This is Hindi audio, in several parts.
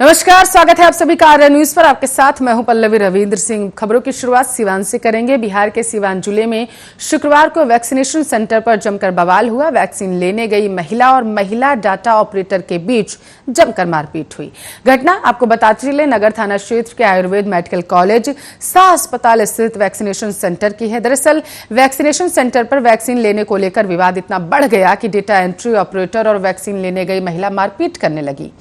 नमस्कार, स्वागत है आप सभी का आर्या न्यूज पर। आपके साथ मैं हूं पल्लवी रविंद्र सिंह। खबरों की शुरुआत सिवान से करेंगे। बिहार के सिवान जिले में शुक्रवार को वैक्सीनेशन सेंटर पर जमकर बवाल हुआ। वैक्सीन लेने गई महिला और महिला डाटा ऑपरेटर के बीच जमकर मारपीट हुई। घटना आपको बताते चले नगर थाना क्षेत्र के आयुर्वेद मेडिकल कॉलेज शाह अस्पताल स्थित वैक्सीनेशन सेंटर की है। दरअसल वैक्सीनेशन सेंटर पर वैक्सीन लेने को लेकर विवाद इतना बढ़ गया कि डेटा एंट्री ऑपरेटर और वैक्सीन लेने गई महिला मारपीट करने लगी।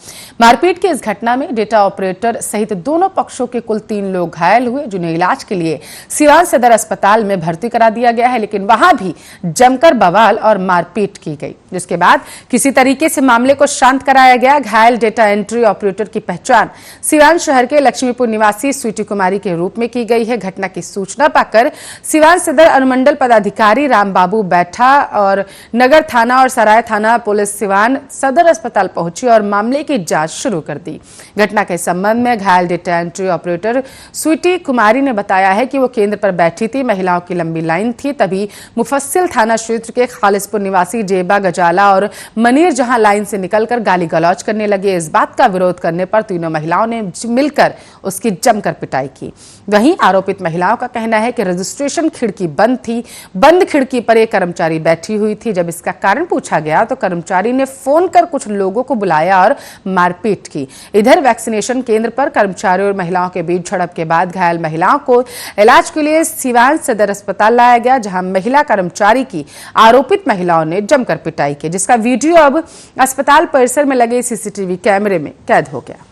मारपीट की इस घटना में डेटा ऑपरेटर सहित दोनों पक्षों के कुल 3 लोग घायल हुए, जिन्हें इलाज के लिए सिवान सदर अस्पताल में भर्ती करा दिया गया है। लेकिन वहां भी जमकर बवाल और मारपीट की गई, जिसके बाद किसी तरीके से मामले को शांत कराया गया। घायल डेटा एंट्री ऑपरेटर की पहचान सिवान शहर के लक्ष्मीपुर निवासी स्वीटी कुमारी के रूप में की गई है। घटना की सूचना पाकर सिवान सदर अनुमंडल पदाधिकारी रामबाबू बैठा और नगर थाना और सराय थाना पुलिस सिवान सदर अस्पताल पहुंची और मामले की जांच शुरू कर दी। घटना के संबंध में घायल data entry operator Sweety Kumari ने बताया है कि वो केंद्र पर बैठी थी, महिलाओं की लंबी लाइन थी। तभी मुफस्सिल थाना क्षेत्र के खालिसपुर निवासी जेबा गजाला और मनीर जहां लाइन से निकलकर गाली गलौज करने लगे। इस बात का विरोध करने पर तीनों महिलाओं ने मिलकर उसकी जमकर पिटाई की। वहीं आरोपित महिलाओं का कहना है कि रजिस्ट्रेशन खिड़की बंद थी। बंद खिड़की पर एक कर्मचारी बैठी हुई थी। जब इसका कारण पूछा गया तो कर्मचारी ने फोन कर कुछ लोगों को बुलाया और मारपीट की। इधर वैक्सीनेशन केंद्र पर कर्मचारियों और महिलाओं के बीच झड़प के बाद घायल महिलाओं को इलाज के लिए सिवान सदर अस्पताल लाया गया, जहां महिला कर्मचारी की आरोपित महिलाओं ने जमकर पिटाई की, जिसका वीडियो अब अस्पताल परिसर में लगे सीसीटीवी कैमरे में कैद हो गया।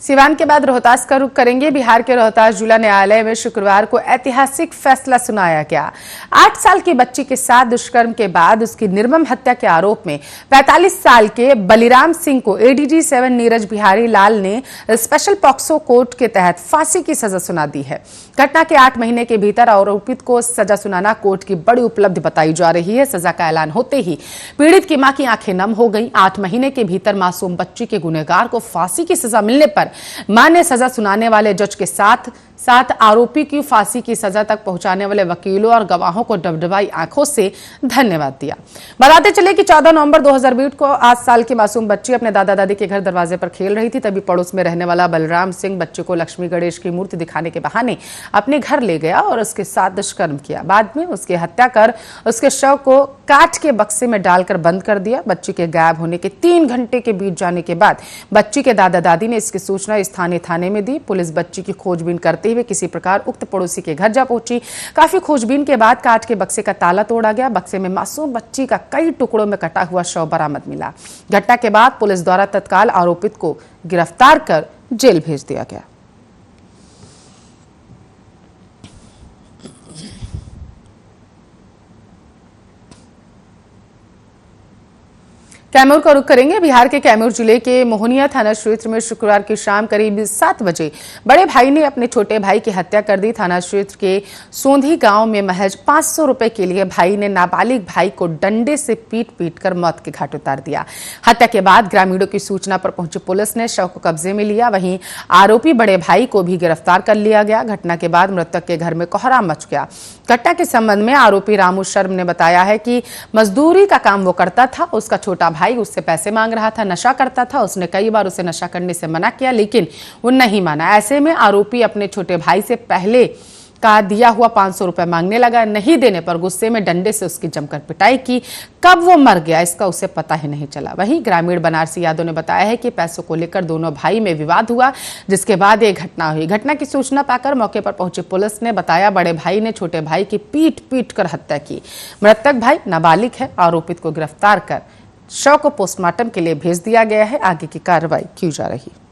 सिवान के बाद रोहतास का रुख करेंगे। बिहार के रोहतास जिला न्यायालय में शुक्रवार को ऐतिहासिक फैसला सुनाया गया। 8 साल की बच्ची के साथ दुष्कर्म के बाद उसकी निर्मम हत्या के आरोप में 45 साल के बलिराम सिंह को एडीजी 7 नीरज बिहारी लाल ने स्पेशल पॉक्सो कोर्ट के तहत फांसी की सजा सुना दी है। घटना के 8 महीने के भीतर आरोपित को सजा सुनाना कोर्ट की बड़ी उपलब्धि बताई जा रही है। सजा का ऐलान होते ही पीड़ित की मां की आंखें नम हो गई। 8 महीने के भीतर मासूम बच्ची के गुनहगार को फांसी की सजा मिलने पर मां ने सजा सुनाने वाले जज के साथ आरोपी की फांसी की सजा तक पहुंचाने वाले वकीलों और गवाहों को डबडबाई आंखों से धन्यवाद दिया। बताते चले कि 14 नवंबर 2020 को 8 साल की मासूम बच्ची अपने दादा दादी के घर दरवाजे पर खेल रही थी। तभी पड़ोस में रहने वाला बलराम सिंह बच्चे को लक्ष्मी गणेश की मूर्ति दिखाने के बहाने अपने घर ले गया और उसके साथ दुष्कर्म किया। बाद में उसकी हत्या कर उसके शव को काठ के बक्से में डालकर बंद कर दिया। बच्ची के गायब होने के 3 घंटे के बीत जाने के बाद बच्ची के दादा दादी ने इसकी सूचना स्थानीय थाने में दी। पुलिस बच्ची की खोजबीन करते हुए किसी प्रकार उक्त पड़ोसी के घर जा पहुंची। काफी खोजबीन के बाद काठ के बक्से का ताला तोड़ा गया। बक्से में मासूम बच्ची का कई टुकड़ों में कटा हुआ शव बरामद मिला। घटना के बाद पुलिस द्वारा तत्काल आरोपित को गिरफ्तार कर जेल भेज दिया गया। कैमूर का रुख करेंगे। बिहार के कैमूर जिले के मोहनिया थाना क्षेत्र में शुक्रवार की शाम करीब 7 बजे बड़े भाई ने अपने छोटे भाई की हत्या कर दी। थाना क्षेत्र के सोंधी गांव में महज 500 रुपए के लिए भाई ने नाबालिग भाई को डंडे से पीट कर मौत के घाट उतार दिया। हत्या के बाद ग्रामीणों की सूचना पर पहुंची पुलिस ने शव को कब्जे में लिया। वहीं आरोपी बड़े भाई को भी गिरफ्तार कर लिया गया। घटना के बाद मृतक के घर में कोहराम मच गया। घटना के संबंध में आरोपी रामू शर्म ने बताया है कि मजदूरी का काम वो करता था। उसका छोटा भाई उससे पैसे मांग रहा था, नशा करता था। उसने कई बार उसे नशा करने से मना किया, लेकिन वो नहीं माना। ऐसे में आरोपी अपने छोटे भाई से पहले का दिया हुआ 500 रुपए मांगने लगा। नहीं देने पर गुस्से में डंडे से उसकी जमकर पिटाई की। कब वो मर गया इसका उसे पता ही नहीं चला। वहीं ग्रामीण बनारसी यादव ने बताया है कि पैसों को लेकर दोनों भाई में विवाद हुआ, जिसके बाद ये घटना हुई। घटना की सूचना पाकर मौके पर पहुंची पुलिस ने बताया बड़े भाई ने छोटे भाई की पीट कर हत्या की। मृतक भाई नाबालिग है। आरोपित को गिरफ्तार कर शव को पोस्टमार्टम के लिए भेज दिया गया है। आगे की कार्रवाई की जा रही है।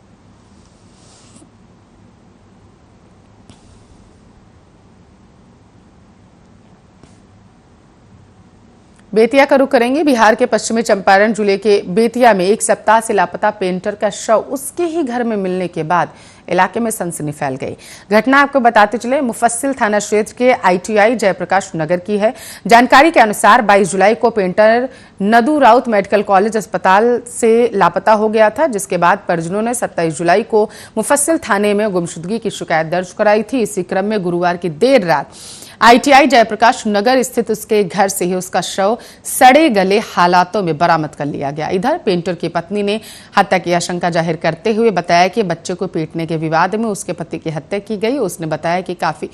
बेतिया का रुख करेंगे। बिहार के पश्चिमी चंपारण जिले के बेतिया में 1 सप्ताह से लापता पेंटर का शव उसके ही घर में मिलने के बाद इलाके में सनसनी फैल गई। घटना आपको बताते चले मुफस्सिल थाना क्षेत्र के ITI जयप्रकाश नगर की है। जानकारी के अनुसार 22 जुलाई को पेंटर नदू राउत मेडिकल कॉलेज अस्पताल से लापता हो गया था, जिसके बाद परिजनों ने 27 जुलाई को मुफस्सिल थाने में गुमशुदगी की शिकायत दर्ज कराई थी। इसी क्रम में गुरुवार की देर रात ITI जयप्रकाश नगर स्थित उसके घर से ही उसका शव सड़े गले हालातों में बरामद कर लिया गया। इधर पेंटर की पत्नी ने हत्या की आशंका जाहिर करते हुए बताया कि बच्चे को पीटने के विवाद में उसके पति की हत्या की गई। उसने बताया कि काफी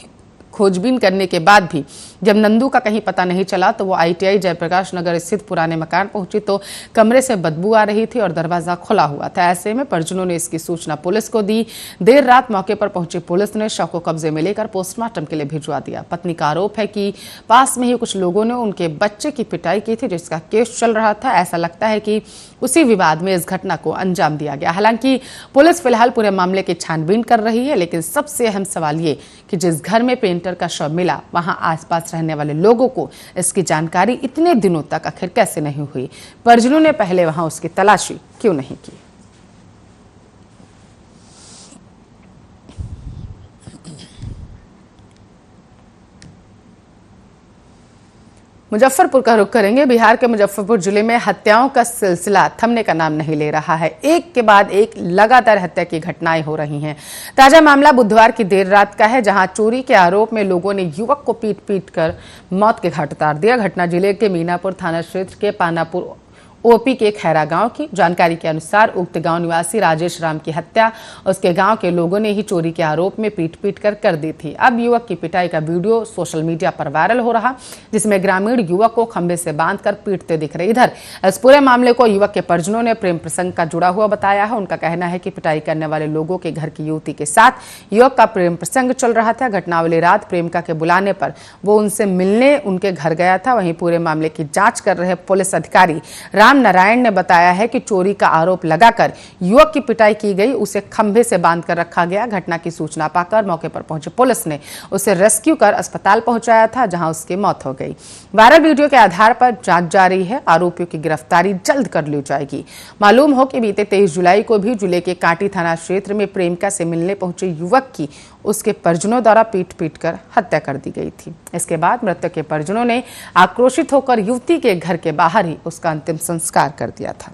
खोजबीन करने के बाद भी जब नंदू का कहीं पता नहीं चला तो वो ITI जयप्रकाश नगर स्थित पुराने मकान पहुंची तो कमरे से बदबू आ रही थी और दरवाजा खुला हुआ था। ऐसे में परिजनों ने इसकी सूचना पुलिस को दी। देर रात मौके पर पहुंची पुलिस ने शव को कब्जे में लेकर पोस्टमार्टम के लिए भिजवा दिया। पत्नी का आरोप है कि पास में ही कुछ लोगों ने उनके बच्चे की पिटाई की थी, जिसका केस चल रहा था। ऐसा लगता है कि उसी विवाद में इस घटना को अंजाम दिया गया। हालांकि पुलिस फिलहाल पूरे मामले की छानबीन कर रही है, लेकिन सबसे अहम सवाल ये कि जिस घर में पेंटर का शव मिला वहां आसपास रहने वाले लोगों को इसकी जानकारी इतने दिनों तक आखिर कैसे नहीं हुई? परिजनों ने पहले वहां उसकी तलाशी क्यों नहीं की? मुजफ्फरपुर का रुख करेंगे। बिहार के मुजफ्फरपुर जिले में हत्याओं का सिलसिला थमने का नाम नहीं ले रहा है। एक के बाद एक लगातार हत्या की घटनाएं हो रही हैं। ताजा मामला बुधवार की देर रात का है, जहां चोरी के आरोप में लोगों ने युवक को पीट कर मौत के घाट उतार दिया। घटना जिले के मीनापुर थाना क्षेत्र के पानापुर OP के खैरा गांव की। जानकारी के अनुसार उक्त गांव निवासी राजेश राम की हत्या उसके गांव के लोगों ने ही चोरी के आरोप में पीट कर दी थी। अब युवक की पिटाई का वीडियो सोशल मीडिया पर वायरल हो रहा, जिसमें ग्रामीण युवक को खंभे से बांधकर पीटते दिख रहे। इधर इस पूरे मामले को युवक के परिजनों ने प्रेम प्रसंग का जुड़ा हुआ बताया है। उनका कहना है कि पिटाई करने वाले लोगों के घर की युवती के साथ युवक का प्रेम प्रसंग चल रहा था। घटना वाली रात प्रेमिका के बुलाने पर वो उनसे मिलने उनके घर गया था। वहीं पूरे मामले की जांच कर रहे पुलिस अधिकारी राम नारायण ने बताया है कि चोरी का आरोप लगाकर युवक की पिटाई की गई, उसे खंभे से बांधकर रखा गया। घटना की सूचना पाकर मौके पर पहुंची पुलिस ने उसे रेस्क्यू कर अस्पताल पहुंचाया था, जहां उसकी मौत हो गई। वायरल वीडियो के आधार पर जांच जारी है। आरोपियों की गिरफ्तारी जल्द कर ली जाएगी। मालूम हो कि बीते 23 जुलाई को भी जिले के कांटी थाना क्षेत्र में प्रेमिका से मिलने पहुंचे युवक की उसके परिजनों द्वारा पीट कर हत्या कर दी गई थी। इसके बाद मृतक के परिजनों ने आक्रोशित होकर युवती के घर के बाहर ही उसका अंतिम संस्कार कर दिया था।